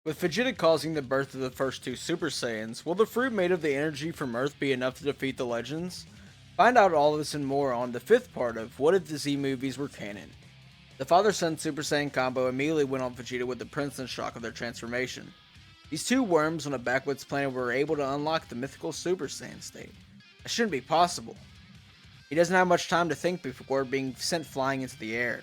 With Vegeta causing the birth of the first two Super Saiyans, will the fruit made of the energy from Earth be enough to defeat the Legends? Find out all this and more on the fifth part of What If the Z movies were canon. The father-son Super Saiyan combo immediately went on Vegeta with the instant shock of their transformation. These two worms on a backwoods planet were able to unlock the mythical Super Saiyan state. That shouldn't be possible. He doesn't have much time to think before being sent flying into the air.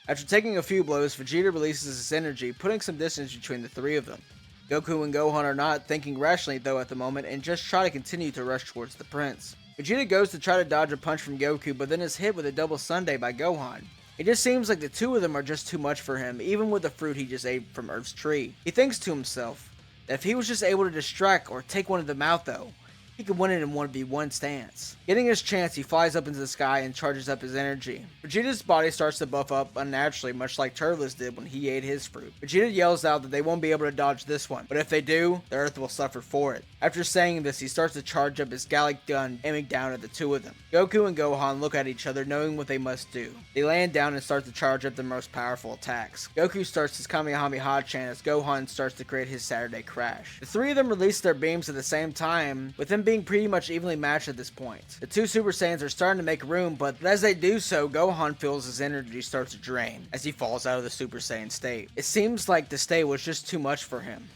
After taking a few blows, Vegeta releases his energy, putting some distance between the three of them. Goku and Gohan are not thinking rationally though at the moment and just try to continue to rush towards the prince. Vegeta goes to try to dodge a punch from Goku, but then is hit with a double sundae by Gohan. It just seems like the two of them are just too much for him, even with the fruit he just ate from Earth's tree. He thinks to himself that if he was just able to distract or take one of them out though, he could win it in 1v1 stance. Getting his chance, he flies up into the sky and charges up his energy. Vegeta's body starts to buff up unnaturally, much like Turles did when he ate his fruit. Vegeta yells out that they won't be able to dodge this one, but if they do, the Earth will suffer for it. After saying this, he starts to charge up his Gallic gun, aiming down at the two of them. Goku and Gohan look at each other, knowing what they must do. They land down and start to charge up their most powerful attacks. Goku starts his Kamehameha chant as Gohan starts to create his Saturday Crash. The three of them release their beams at the same time, with them being pretty much evenly matched at this point. The two Super Saiyans are starting to make room, but as they do so, Gohan feels his energy start to drain as he falls out of the Super Saiyan state. It seems like the state was just too much for him.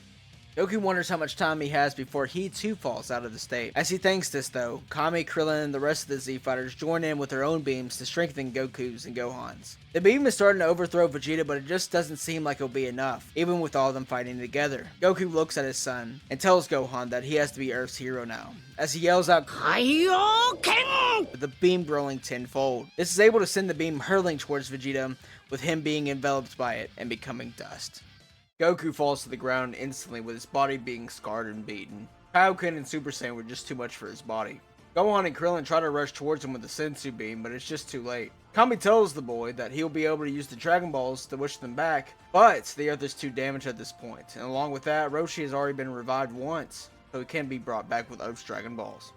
Goku wonders how much time he has before he too falls out of the state. As he thinks this though, Kami, Krillin, and the rest of the Z fighters join in with their own beams to strengthen Goku's and Gohan's. The beam is starting to overthrow Vegeta, but it just doesn't seem like it'll be enough, even with all of them fighting together. Goku looks at his son and tells Gohan that he has to be Earth's hero now, as he yells out Kaioken! With the beam growing tenfold. This is able to send the beam hurtling towards Vegeta, with him being enveloped by it and becoming dust. Goku falls to the ground instantly, with his body being scarred and beaten. Kaioken and Super Saiyan were just too much for his body. Gohan and Krillin try to rush towards him with the Sensu beam, but it's just too late. Kami tells the boy that he'll be able to use the Dragon Balls to wish them back, but the Earth is too damaged at this point, and along with that, Roshi has already been revived once, so he can be brought back with Earth's Dragon Balls.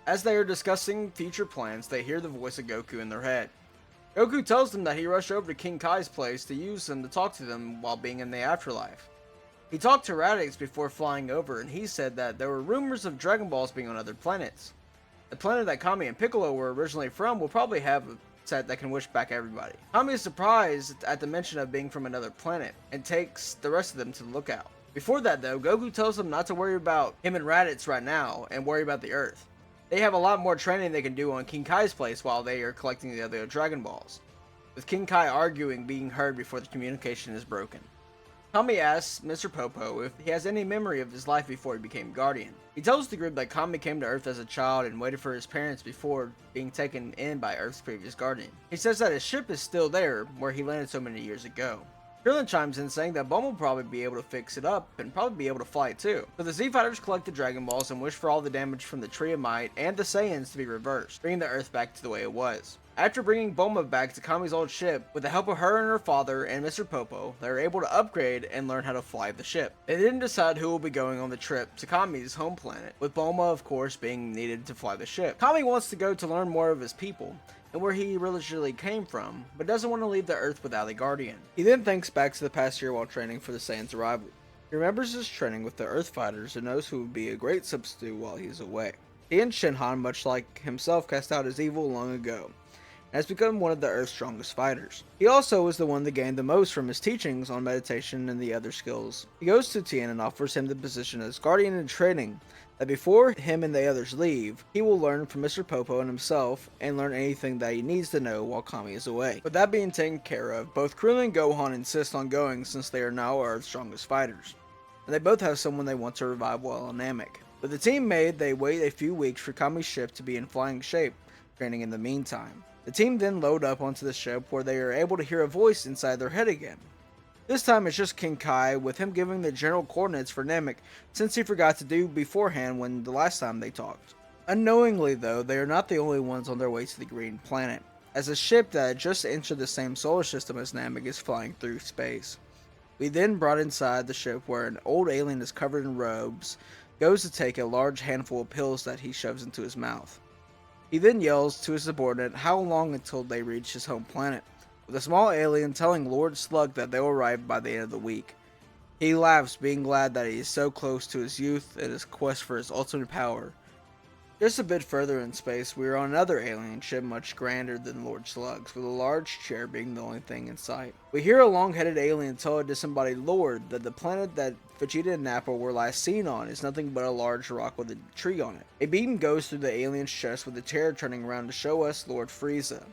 As they are discussing future plans, they hear the voice of Goku in their head. Goku tells them that he rushed over to King Kai's place to use them to talk to them while being in the afterlife. He talked to Raditz before flying over, and he said that there were rumors of Dragon Balls being on other planets. The planet that Kami and Piccolo were originally from will probably have a set that can wish back everybody. Kami is surprised at the mention of being from another planet, and takes the rest of them to the lookout. Before that though, Goku tells them not to worry about him and Raditz right now, and worry about the Earth. They have a lot more training they can do on King Kai's place while they are collecting the other Dragon Balls, with King Kai arguing being heard before the communication is broken. Kami asks Mr. Popo if he has any memory of his life before he became Guardian. He tells the group that Kami came to Earth as a child and waited for his parents before being taken in by Earth's previous Guardian. He says that his ship is still there, where he landed so many years ago. Krillin chimes in saying that Bulma will probably be able to fix it up and probably be able to fly it too. So the Z Fighters collect the Dragon Balls and wish for all the damage from the Tree of Might and the Saiyans to be reversed, bringing the Earth back to the way it was. After bringing Bulma back to Kami's old ship, with the help of her and her father and Mr. Popo, they are able to upgrade and learn how to fly the ship. They didn't decide who will be going on the trip to Kami's home planet, with Bulma of course being needed to fly the ship. Kami wants to go to learn more of his people, and where he originally came from, but doesn't want to leave the Earth without a guardian. He then thinks back to the past year while training for the Saiyans' arrival. He remembers his training with the Earth Fighters and knows who would be a great substitute while he is away. He and Shinhan, much like himself, cast out his evil long ago, and has become one of the Earth's strongest fighters. He also is the one that gained the most from his teachings on meditation and the other skills. He goes to Tien and offers him the position as guardian in training, that before him and the others leave, he will learn from Mr. Popo and himself, and learn anything that he needs to know while Kami is away. With that being taken care of, both Krillin and Gohan insist on going since they are now Earth's strongest fighters, and they both have someone they want to revive while on Namek. With the team made, they wait a few weeks for Kami's ship to be in flying shape, training in the meantime. The team then load up onto the ship, where they are able to hear a voice inside their head again. This time it's just King Kai, with him giving the general coordinates for Namek, since he forgot to do beforehand when the last time they talked. Unknowingly though, they are not the only ones on their way to the Green Planet, as a ship that had just entered the same solar system as Namek is flying through space. We then brought inside the ship, where an old alien is covered in robes, goes to take a large handful of pills that he shoves into his mouth. He then yells to his subordinate how long until they reach his home planet, with a small alien telling Lord Slug that they will arrive by the end of the week. He laughs, being glad that he is so close to his youth and his quest for his ultimate power. Just a bit further in space, we are on another alien ship much grander than Lord Slug's, with a large chair being the only thing in sight. We hear a long-headed alien tell a disembodied Lord that the planet that Vegeta and Nappa were last seen on is nothing but a large rock with a tree on it. A beam goes through the alien's chest with the chair turning around to show us Lord Frieza.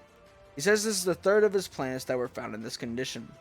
He says this is the third of his planets that were found in this condition.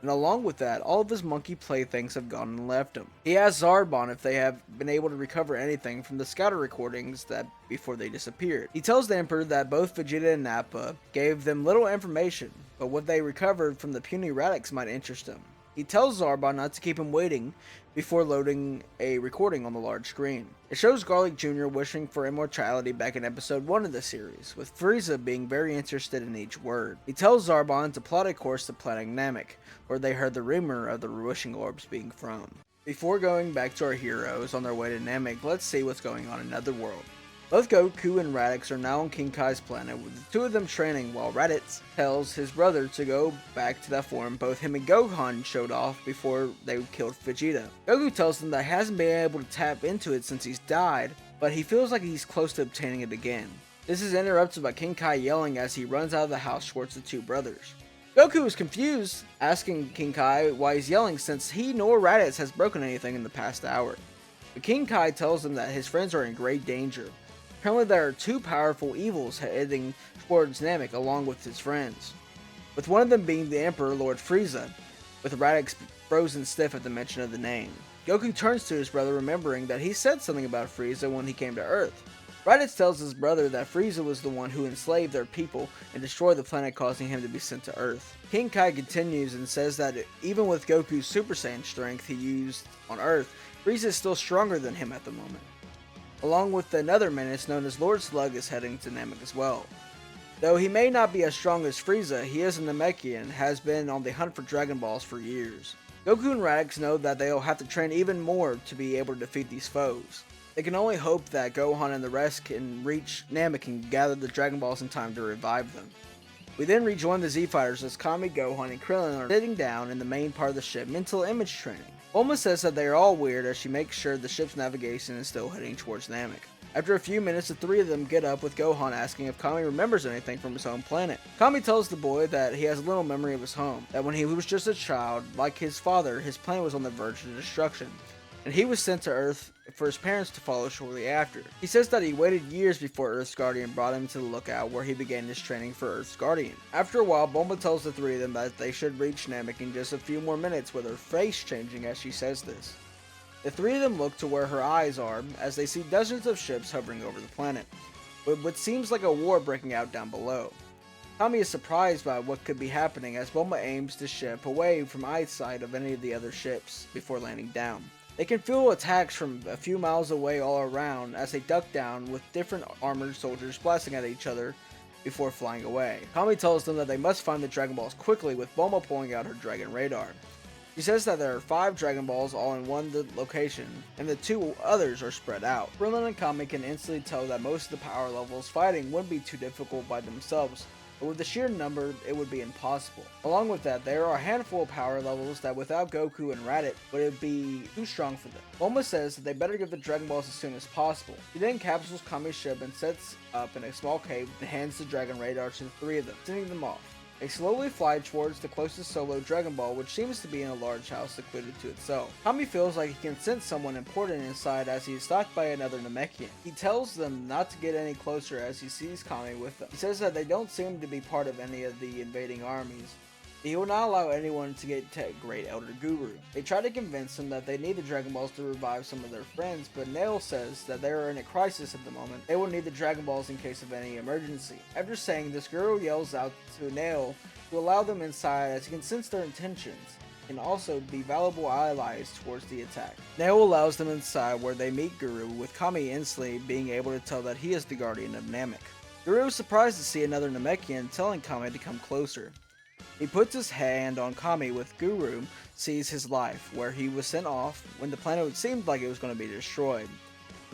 And along with that, all of his monkey playthings have gone and left him. He asks Zarbon if they have been able to recover anything from the scouter recordings that before they disappeared. He tells the Emperor that both Vegeta and Nappa gave them little information, but what they recovered from the puny Radix might interest him. He tells Zarbon not to keep him waiting before loading a recording on the large screen. It shows Garlic Jr. wishing for immortality back in episode 1 of the series, with Frieza being very interested in each word. He tells Zarbon to plot a course to planet Namek, where they heard the rumor of the wishing orbs being from. Before going back to our heroes on their way to Namek, let's see what's going on in Netherworld. Both Goku and Raditz are now on King Kai's planet, with the two of them training while Raditz tells his brother to go back to that form both him and Gohan showed off before they killed Vegeta. Goku tells them that he hasn't been able to tap into it since he's died, but he feels like he's close to obtaining it again. This is interrupted by King Kai yelling as he runs out of the house towards the two brothers. Goku is confused, asking King Kai why he's yelling since he nor Raditz has broken anything in the past hour. But King Kai tells him that his friends are in great danger. Apparently there are two powerful evils heading towards Namek along with his friends, with one of them being the Emperor Lord Frieza, with Raditz frozen stiff at the mention of the name. Goku turns to his brother, remembering that he said something about Frieza when he came to Earth. Raditz tells his brother that Frieza was the one who enslaved their people and destroyed the planet, causing him to be sent to Earth. King Kai continues and says that even with Goku's Super Saiyan strength he used on Earth, Frieza is still stronger than him at the moment. Along with another menace known as Lord Slug is heading to Namek as well. Though he may not be as strong as Frieza, he is a Namekian and has been on the hunt for Dragon Balls for years. Goku and Raditz know that they'll have to train even more to be able to defeat these foes. They can only hope that Gohan and the rest can reach Namek and gather the Dragon Balls in time to revive them. We then rejoin the Z-Fighters as Kami, Gohan, and Krillin are sitting down in the main part of the ship mental image training. Bulma says that they are all weird as she makes sure the ship's navigation is still heading towards Namek. After a few minutes, the three of them get up with Gohan asking if Kami remembers anything from his home planet. Kami tells the boy that he has little memory of his home, that when he was just a child, like his father, his planet was on the verge of destruction, and he was sent to Earth for his parents to follow shortly after. He says that he waited years before Earth's Guardian brought him to the lookout where he began his training for Earth's Guardian. After a while, Bulma tells the three of them that they should reach Namek in just a few more minutes, with her face changing as she says this. The three of them look to where her eyes are as they see dozens of ships hovering over the planet, with what seems like a war breaking out down below. Kami is surprised by what could be happening as Bulma aims the ship away from eyesight of any of the other ships before landing down. They can feel attacks from a few miles away all around as they duck down with different armored soldiers blasting at each other before flying away. Kami tells them that they must find the Dragon Balls quickly, with Bulma pulling out her Dragon Radar. She says that there are 5 Dragon Balls all in one location, and the 2 others are spread out. Krillin and Kami can instantly tell that most of the power levels fighting wouldn't be too difficult by themselves, but with the sheer number, it would be impossible. Along with that, there are a handful of power levels that without Goku and Raditz would be too strong for them. Bulma says that they better get the Dragon Balls as soon as possible. She then capsules Kami's ship and sets up in a small cave and hands the Dragon Radar to the 3 of them, sending them off. They slowly fly towards the closest solo Dragon Ball, which seems to be in a large house secluded to itself. Kami feels like he can sense someone important inside as he is stalked by another Namekian. He tells them not to get any closer as he sees Kami with them. He says that they don't seem to be part of any of the invading armies. He will not allow anyone to get to Great Elder Guru. They try to convince him that they need the Dragon Balls to revive some of their friends, but Nail says that they are in a crisis at the moment. They will need the Dragon Balls in case of any emergency. After saying this, Guru yells out to Nail to allow them inside as he can sense their intentions and also be valuable allies towards the attack. Nail allows them inside where they meet Guru, with Kami instantly being able to tell that he is the guardian of Namek. Guru is surprised to see another Namekian, telling Kami to come closer. He puts his hand on Kami, with Guru sees his life, where he was sent off when the planet seemed like it was going to be destroyed.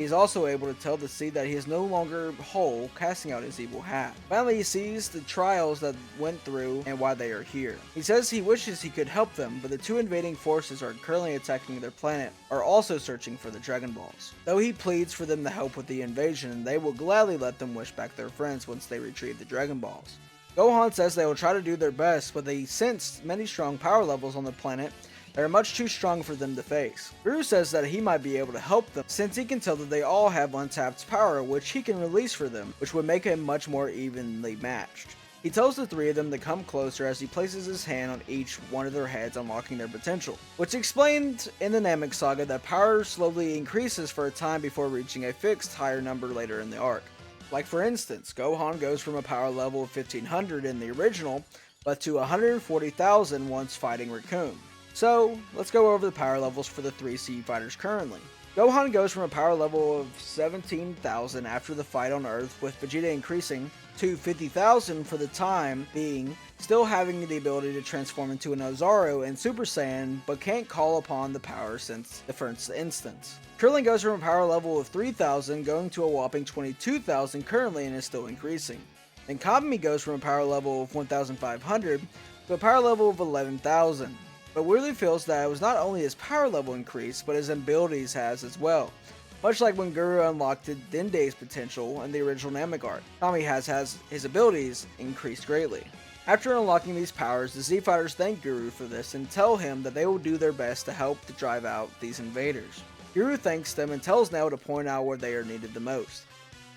He is also able to tell the sea that he is no longer whole, casting out his evil hat. Finally, he sees the trials that went through and why they are here. He says he wishes he could help them, but the two invading forces are currently attacking their planet are also searching for the Dragon Balls. Though he pleads for them to help with the invasion, they will gladly let them wish back their friends once they retrieve the Dragon Balls. Gohan says they will try to do their best, but they sense many strong power levels on the planet that are much too strong for them to face. Guru says that he might be able to help them, since he can tell that they all have untapped power which he can release for them, which would make him much more evenly matched. He tells the three of them to come closer as he places his hand on each one of their heads, unlocking their potential, which explained in the Namek saga that power slowly increases for a time before reaching a fixed higher number later in the arc. Like for instance, Gohan goes from a power level of 1500 in the original, but to 140,000 once fighting Raccoon. So, let's go over the power levels for the three Z fighters currently. Gohan goes from a power level of 17,000 after the fight on Earth, with Vegeta increasing to 50,000 for the time being, still having the ability to transform into an Ozaru and Super Saiyan, but can't call upon the power since the first instance. Krillin goes from a power level of 3,000 going to a whopping 22,000 currently and is still increasing. Then Kami goes from a power level of 1,500 to a power level of 11,000. But weirdly feels that it was not only his power level increased, but his abilities has as well. Much like when Guru unlocked Dende's potential in the original Namek arc, Kami has his abilities increased greatly. After unlocking these powers, the Z Fighters thank Guru for this and tell him that they will do their best to help to drive out these invaders. Guru thanks them and tells Nell to point out where they are needed the most,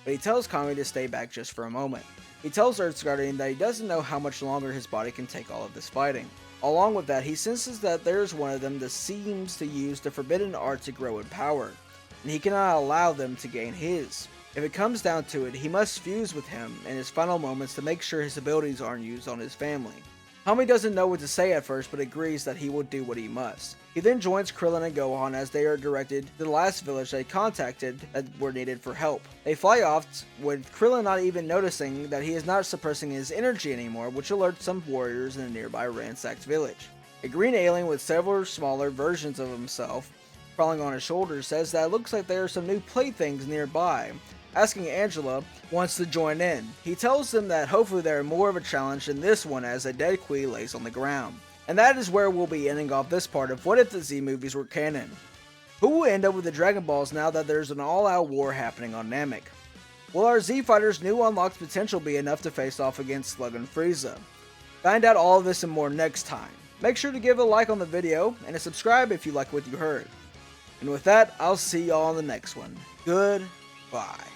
but he tells Kami to stay back just for a moment. He tells Earth's Guardian that he doesn't know how much longer his body can take all of this fighting. Along with that, he senses that there's one of them that seems to use the forbidden art to grow in power, and he cannot allow them to gain his. If it comes down to it, he must fuse with him in his final moments to make sure his abilities aren't used on his family. Kami doesn't know what to say at first, but agrees that he will do what he must. He then joins Krillin and Gohan as they are directed to the last village they contacted that were needed for help. They fly off, with Krillin not even noticing that he is not suppressing his energy anymore, which alerts some warriors in a nearby ransacked village. A green alien with several smaller versions of himself crawling on his shoulders says that it looks like there are some new playthings nearby, asking Angela wants to join in. He tells them that hopefully they are more of a challenge than this one as a dead Kui lays on the ground. And that is where we'll be ending off this part of What If the Z movies were canon. Who will end up with the Dragon Balls now that there's an all-out war happening on Namek? Will our Z Fighters' new unlocked potential be enough to face off against Slug and Frieza? Find out all of this and more next time. Make sure to give a like on the video and a subscribe if you like what you heard. And with that, I'll see y'all on the next one. Goodbye.